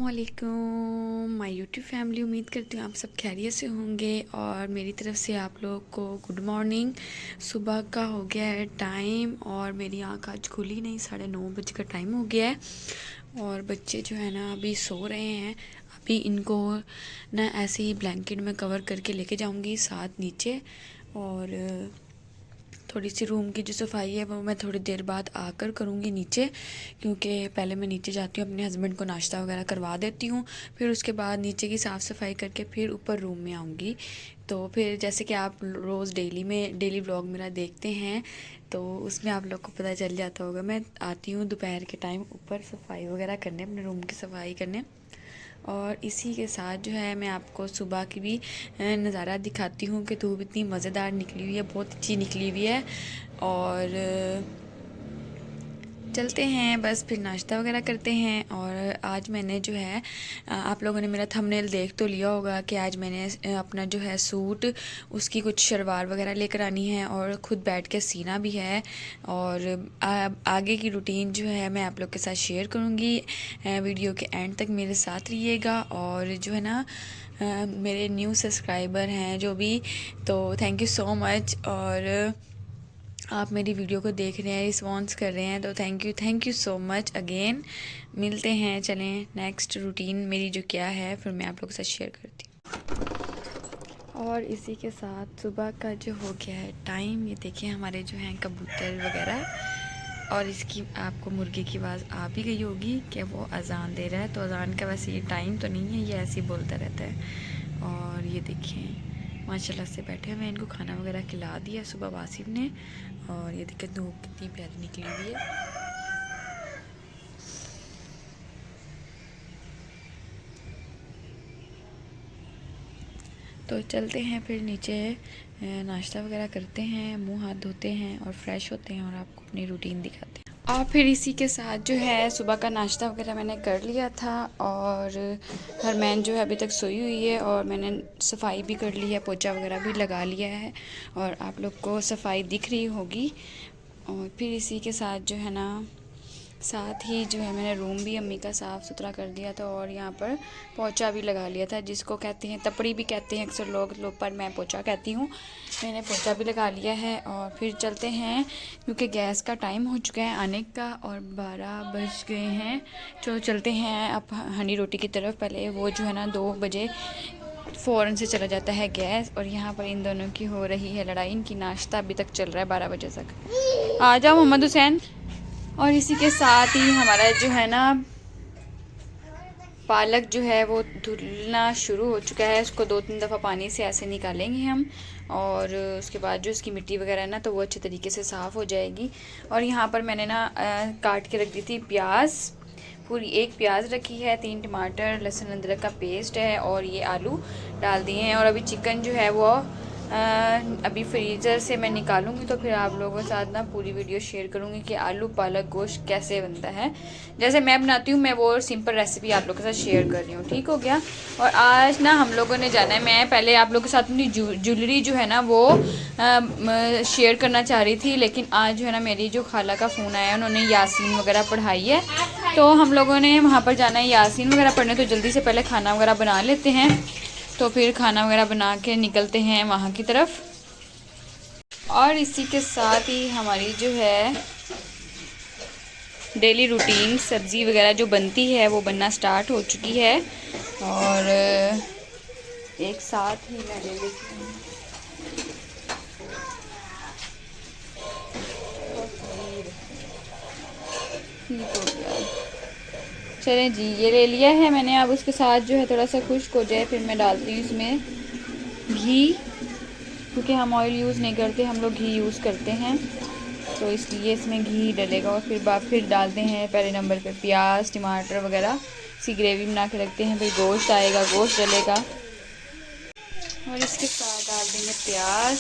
अस्सलामुअलैकुम my YouTube family. उम्मीद करती हूँ आप सब खैरियत से होंगे और मेरी तरफ से आप लोग को गुड मॉर्निंग। सुबह का हो गया है टाइम और मेरी आँख आज खुली नहीं, 9:30 का टाइम हो गया है और बच्चे जो है ना अभी सो रहे हैं। अभी इनको ना ऐसे ही ब्लैंकेट में कवर करके लेके जाऊँगी साथ नीचे, और थोड़ी सी रूम की जो सफाई है वो मैं थोड़ी देर बाद आकर करूँगी नीचे, क्योंकि पहले मैं नीचे जाती हूँ, अपने हस्बैंड को नाश्ता वगैरह करवा देती हूँ, फिर उसके बाद नीचे की साफ़ सफाई करके फिर ऊपर रूम में आऊँगी। तो फिर जैसे कि आप रोज़ डेली व्लॉग मेरा देखते हैं तो उसमें आप लोग को पता चल जाता होगा, मैं आती हूँ दोपहर के टाइम ऊपर सफाई वगैरह करने, अपने रूम की सफाई करने। और इसी के साथ जो है मैं आपको सुबह की भी नज़ारा दिखाती हूँ कि धूप इतनी मज़ेदार निकली हुई है, बहुत अच्छी निकली हुई है। और चलते हैं, बस फिर नाश्ता वगैरह करते हैं। और आज मैंने जो है आप लोगों ने मेरा थंबनेल देख तो लिया होगा कि आज मैंने अपना जो है सूट, उसकी कुछ शलवार वगैरह लेकर आनी है और ख़ुद बैठ के सीना भी है। और आगे की रूटीन जो है मैं आप लोग के साथ शेयर करूँगी। वीडियो के एंड तक मेरे साथ रहिएगा। और जो है ना मेरे न्यू सब्सक्राइबर हैं जो भी, तो थैंक यू सो मच। और आप मेरी वीडियो को देख रहे हैं, रिस्पॉन्स कर रहे हैं, तो thank you so much again. मिलते हैं, चलें नेक्स्ट रूटीन मेरी जो क्या है फिर मैं आप लोगों के साथ शेयर करती हूँ। और इसी के साथ सुबह का जो हो गया है टाइम, ये देखिए हमारे जो हैं कबूतर वगैरह, और इसकी आपको मुर्गे की आवाज़ आ भी गई होगी कि वो अजान दे रहा है। तो अजान का वैसे ये टाइम तो नहीं है, ये ऐसे ही बोलता रहता है। और ये देखिए माशाल्लाह से बैठे हुए, इनको खाना वगैरह खिला दिया सुबह वासिफ ने। और ये देखिए धूप कितनी प्यारी निकली हुई है। तो चलते हैं फिर नीचे, नाश्ता वगैरह करते हैं, मुंह हाथ धोते हैं और फ्रेश होते हैं और आपको अपनी रूटीन दिखाते हैं। और फिर इसी के साथ जो है सुबह का नाश्ता वगैरह मैंने कर लिया था और हरमैन जो है अभी तक सोई हुई है और मैंने सफाई भी कर ली है, पोछा वगैरह भी लगा लिया है और आप लोग को सफाई दिख रही होगी। और फिर इसी के साथ जो है ना साथ ही जो है मैंने रूम भी अम्मी का साफ़ सुथरा कर दिया था और यहाँ पर पोछा भी लगा लिया था, जिसको कहते हैं तपड़ी भी कहते हैं अक्सर लोग, पर मैं पोछा कहती हूँ। मैंने पोछा भी लगा लिया है और फिर चलते हैं, क्योंकि गैस का टाइम हो चुका है आने का और 12 बज गए हैं। तो चलते हैं अब हंडी रोटी की तरफ। पहले वो जो है ना 2 बजे फ़ौरन से चला जाता है गैस, और यहाँ पर इन दोनों की हो रही है लड़ाई। इनकी नाश्ता अभी तक चल रहा है 12 बजे तक। आ जाओ मोहम्मद हुसैन। और इसी के साथ ही हमारा जो है ना पालक जो है वो धुलना शुरू हो चुका है। उसको 2-3 दफ़ा पानी से ऐसे निकालेंगे हम, और उसके बाद जो इसकी मिट्टी वगैरह है ना तो वो अच्छे तरीके से साफ़ हो जाएगी। और यहाँ पर मैंने ना काट के रख दी थी प्याज, पूरी 1 प्याज रखी है, 3 टमाटर, लहसुन अदरक का पेस्ट है और ये आलू डाल दिए हैं। और अभी चिकन जो है वो अभी फ्रीज़र से मैं निकालूंगी तो फिर आप लोगों के साथ ना पूरी वीडियो शेयर करूंगी कि आलू पालक गोश्त कैसे बनता है। जैसे मैं बनाती हूँ, मैं वो सिंपल रेसिपी आप लोगों के साथ शेयर कर रही हूँ, ठीक हो गया। और आज ना हम लोगों ने जाना है, मैं पहले आप लोगों के साथ अपनी ज्वेलरी जो है ना वो शेयर करना चाह रही थी, लेकिन आज जो है ना मेरी जो खाला का फ़ोन आया, उन्होंने यासीन वगैरह पढ़ाई है तो हम लोगों ने वहाँ पर जाना है यासीन वगैरह पढ़ने। तो जल्दी से पहले खाना वगैरह बना लेते हैं, तो फिर खाना वगैरह बना के निकलते हैं वहाँ की तरफ। और इसी के साथ ही हमारी जो है डेली रूटीन सब्ज़ी वगैरह जो बनती है वो बनना स्टार्ट हो चुकी है। और एक साथ ही मैं ले लेती हूँ, ठीक हो गया। चलें जी, ये ले लिया है मैंने। अब उसके साथ जो है थोड़ा सा खुश्क हो जाए फिर मैं डालती हूँ इसमें घी, क्योंकि हम ऑयल यूज़ नहीं करते, हम लोग घी यूज़ करते हैं, तो इसलिए इसमें घी डलेगा। और फिर डालते हैं पहले नंबर पे प्याज टमाटर वगैरह, सी ग्रेवी बना के रखते हैं। फिर गोश्त आएगा, गोश्त डलेगा और इसके साथ डाल देंगे प्याज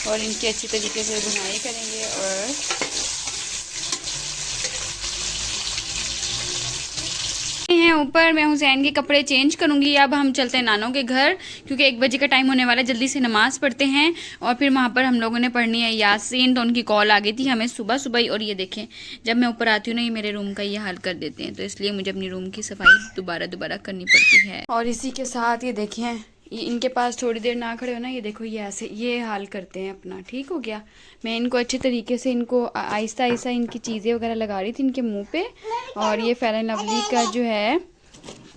और इनकी अच्छी तरीके से भुनाई करेंगे। और हैं ऊपर। मैं हुसैन के कपड़े चेंज करूंगी। अब हम चलते हैं नानों के घर, क्योंकि 1 बजे का टाइम होने वाला है। जल्दी से नमाज़ पढ़ते हैं और फिर वहाँ पर हम लोगों ने पढ़नी है यासीन। तो उनकी कॉल आ गई थी हमें सुबह सुबह ही। और ये देखें, जब मैं ऊपर आती हूँ ना, ये मेरे रूम का ये हाल कर देते हैं, तो इसलिए मुझे अपनी रूम की सफाई दोबारा करनी पड़ती है। और इसी के साथ ये देखें, ये इनके पास थोड़ी देर ना खड़े हो ना, ये देखो ये ऐसे ये हाल करते हैं अपना। ठीक हो गया। मैं इनको अच्छे तरीके से इनको आहिस्ता आहिस्ता इनकी चीज़ें वगैरह लगा रही थी इनके मुंह पे। और ये फेयर एंड लवली का जो है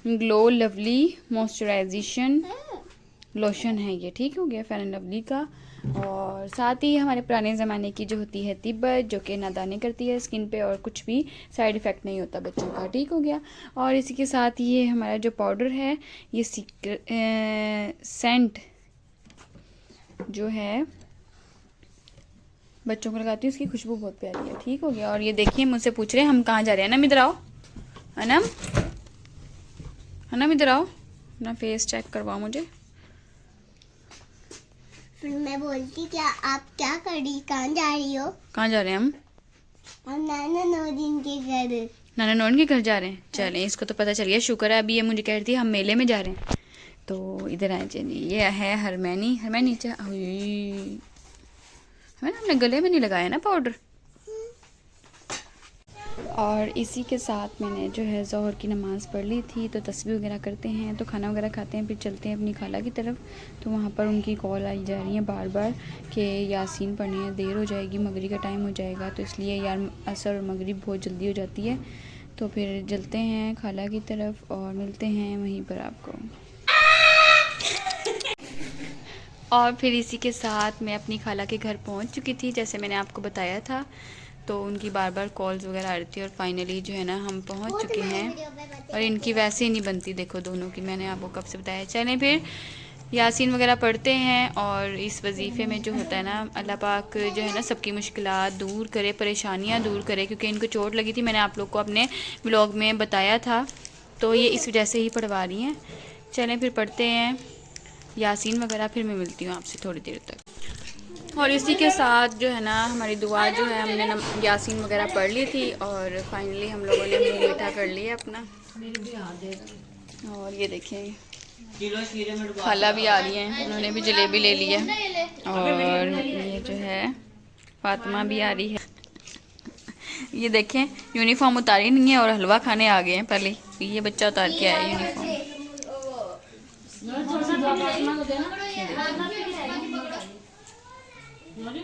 ग्लो लवली मॉइस्चराइजेशन लोशन है ये। ठीक हो गया, फेयर एंड लवली का। और साथ ही हमारे पुराने ज़माने की जो होती है तिब्बत, जो कि नादानी करती है स्किन पे और कुछ भी साइड इफ़ेक्ट नहीं होता बच्चों का। ठीक हो गया। और इसी के साथ ये हमारा जो पाउडर है, ये सेंट जो है बच्चों को लगाती हूँ, इसकी खुशबू बहुत प्यारी है। ठीक हो गया। और ये देखिए, मुझसे पूछ रहे हैं हम कहाँ जा रहे हैं। अनम इधर आओ, अनम इधर आओ, अपना फेस चेक करवाओ मुझे। मैं बोलती क्या आप क्या कर रही, कहाँ जा रही हो? कहाँ जा रहे हैं हम नाना नौरीन के घर। नाना नौरीन के घर जा रहे हैं। चलें, इसको तो पता चल गया, शुक्र है। अभी ये मुझे कह रही थी हम मेले में जा रहे हैं, तो इधर आए चलिए। ये है हरमैनी हमें ना अपने गले में नहीं लगाया ना पाउडर। और इसी के साथ मैंने जो है ज़ोहर की नमाज़ पढ़ ली थी, तो तस्बीह वगैरह करते हैं, तो खाना वगैरह खाते हैं, फिर चलते हैं अपनी खाला की तरफ। तो वहाँ पर उनकी कॉल आई जा रही है बार बार कि यासीन पढ़नी है, देर हो जाएगी, मगरिब का टाइम हो जाएगा। तो इसलिए यार असर और मगरिब बहुत जल्दी हो जाती है। तो फिर चलते हैं खाला की तरफ और मिलते हैं वहीं पर आपको। और फिर इसी के साथ मैं अपनी खाला के घर पहुंच चुकी थी, जैसे मैंने आपको बताया था। तो उनकी बार बार कॉल्स वगैरह आ रही थी और फाइनली जो है ना हम पहुंच चुके हैं। और इनकी वैसे ही नहीं बनती, देखो दोनों की, मैंने आपको कब से बताया। चलें फिर यासीन वगैरह पढ़ते हैं। और इस वजीफ़े में जो होता है ना, अल्लाह पाक जो है ना सबकी मुश्किलात दूर करे, परेशानियाँ दूर करे, क्योंकि इनको चोट लगी थी, मैंने आप लोग को अपने व्लॉग में बताया था। तो ये इस वजह से ही पढ़वा रही हैं। चलें फिर पढ़ते हैं यासीन वगैरह, फिर मैं मिलती हूँ आपसे थोड़ी देर तक। और इसी के साथ जो है ना हमारी दुआ जो है, हमने यासीन वगैरह पढ़ ली थी और फाइनली हम लोगों ने मुँह मीठा कर लिया अपना। और ये देखें खाला भी आ रही हैं, उन्होंने भी जलेबी ले ली है। और ये जो है फातिमा भी आ रही है। ये देखें यूनिफॉर्म उतारी नहीं है और हलवा खाने आ गए हैं पहले। ये बच्चा उतार के आया यूनिफॉर्म।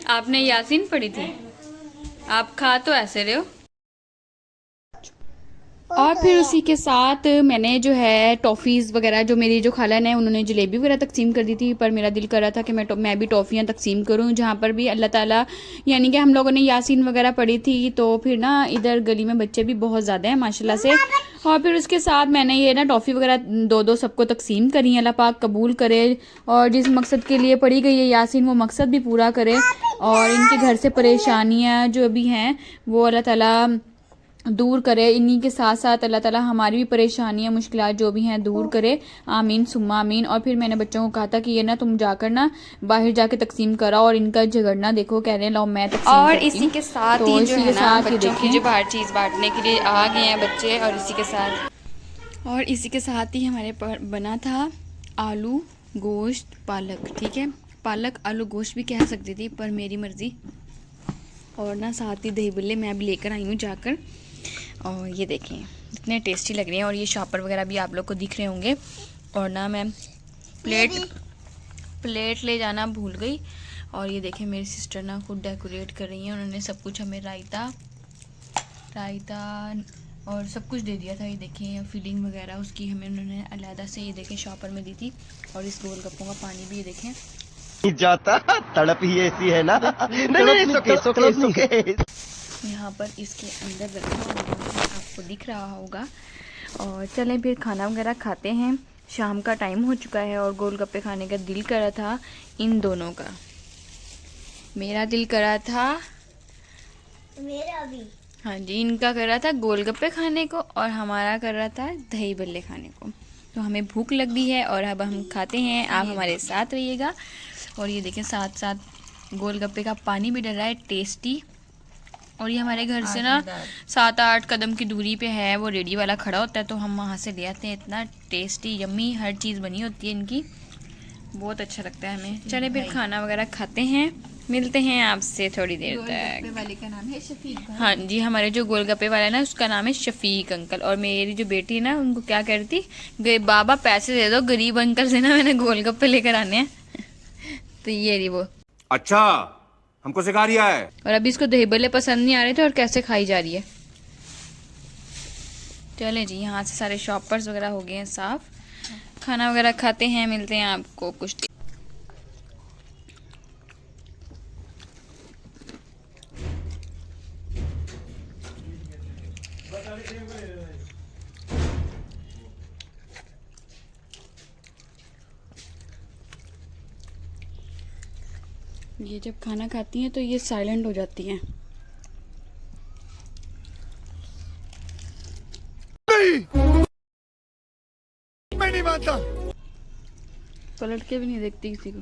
आपने यासीन पढ़ी थी, आप खा तो ऐसे रहे हो। और फिर उसी के साथ मैंने जो है टॉफ़ीज़ वगैरह, जो मेरी जो खाला है उन्होंने जलेबी वगैरह तकसीम कर दी थी, पर मेरा दिल कर रहा था कि मैं भी टॉफ़ियाँ तकसीम करूं। जहाँ पर भी अल्लाह ताला, यानी कि हम लोगों ने यासीन वगैरह पढ़ी थी, तो फिर ना इधर गली में बच्चे भी बहुत ज़्यादा हैं माशाल्लाह से। और फिर उसके साथ मैंने ये ना टॉफ़ी वगैरह दो सबको तकसीम करी। अल्लाह पाक कबूल करे और जिस मकसद के लिए पढ़ी गई है यासीन, वो मकसद भी पूरा करे। और इनके घर से परेशानियाँ जो भी हैं वो अल्लाह ताला दूर करे। इन्हीं के साथ साथ अल्लाह ताला हमारी भी परेशानियाँ मुश्किलात जो भी हैं दूर करे, आमीन सुम्मा आमीन। और फिर मैंने बच्चों को कहा था कि ये ना तुम जाकर ना बाहर जाके तकसीम कराओ। और इनका झगड़ना देखो, कह रहे हैं लो मैं तकसीम और करती इसी हूँ। के साथ तो ही जो है ना बच्चों की जो देखें बाहर चीज़ बांटने के लिए आ गए हैं बच्चे। और इसी के साथ ही हमारे बना था आलू गोश्त पालक। ठीक है, पालक आलू गोश्त भी कह सकती थी, पर मेरी मर्ज़ी। और ना साथ ही दही बल्ले मैं अभी लेकर आई हूँ जाकर। और ये देखें इतने टेस्टी लग रहे हैं। और ये शॉपर वगैरह भी आप लोग को दिख रहे होंगे। और ना मैं प्लेट ले जाना भूल गई। और ये देखें मेरी सिस्टर ना खुद डेकोरेट कर रही हैं, उन्होंने सब कुछ हमें रायता और सब कुछ दे दिया था। ये देखें फीलिंग वगैरह उसकी हमें उन्होंने अलहदा से, ये देखें शॉपर में दी थी। और इस गोलगप्पों का पानी भी ये देखें जाता तड़प ही ऐसी है ना। नहीं, यहाँ पर इसके अंदर रखा हुआ है, आपको दिख रहा होगा। और चलें फिर खाना वगैरह खाते हैं, शाम का टाइम हो चुका है। और गोलगप्पे खाने का दिल कर रहा था इन दोनों का। मेरा दिल कर रहा था, मेरा भी, हाँ जी, इनका कर रहा था गोलगप्पे खाने को और हमारा कर रहा था दही बल्ले खाने को। तो हमें भूख लग गई है और अब हम खाते हैं, आप हमारे साथ रहिएगा। और ये देखें साथ साथ गोलगप्पे का पानी भी डल रहा है टेस्टी। और ये हमारे घर से ना 7-8 कदम की दूरी पे है, वो रेडी वाला खड़ा होता है तो हम वहाँ से ले आते हैं। इतना टेस्टी यम्मी हर चीज़ बनी होती है इनकी, बहुत अच्छा लगता है हमें। चले फिर खाना वगैरह खाते हैं, मिलते हैं आपसे थोड़ी देर तक। वाले का नाम है शफीक। हाँ जी, हमारे जो गोलगप्पे वाला है ना उसका नाम है शफीक अंकल। और मेरी जो बेटी है ना उनको क्या कहती, बाबा पैसे दे दो गरीब अंकल से ना मैंने गोलगप्पे लेकर आने हैं। तो ये रही वो। अच्छा, हमको सिखा रिया है। और अभी इसको दही बल्ले पसंद नहीं आ रहे थे और कैसे खाई जा रही है। चले जी, यहाँ से सारे शॉपर्स वगैरह हो गए हैं साफ। खाना वगैरह खाते हैं, मिलते हैं आपको कुछ। ये जब खाना खाती हैं तो ये साइलेंट हो जाती हैं। मैं नहीं मानता। पलट के भी नहीं देखती किसी को।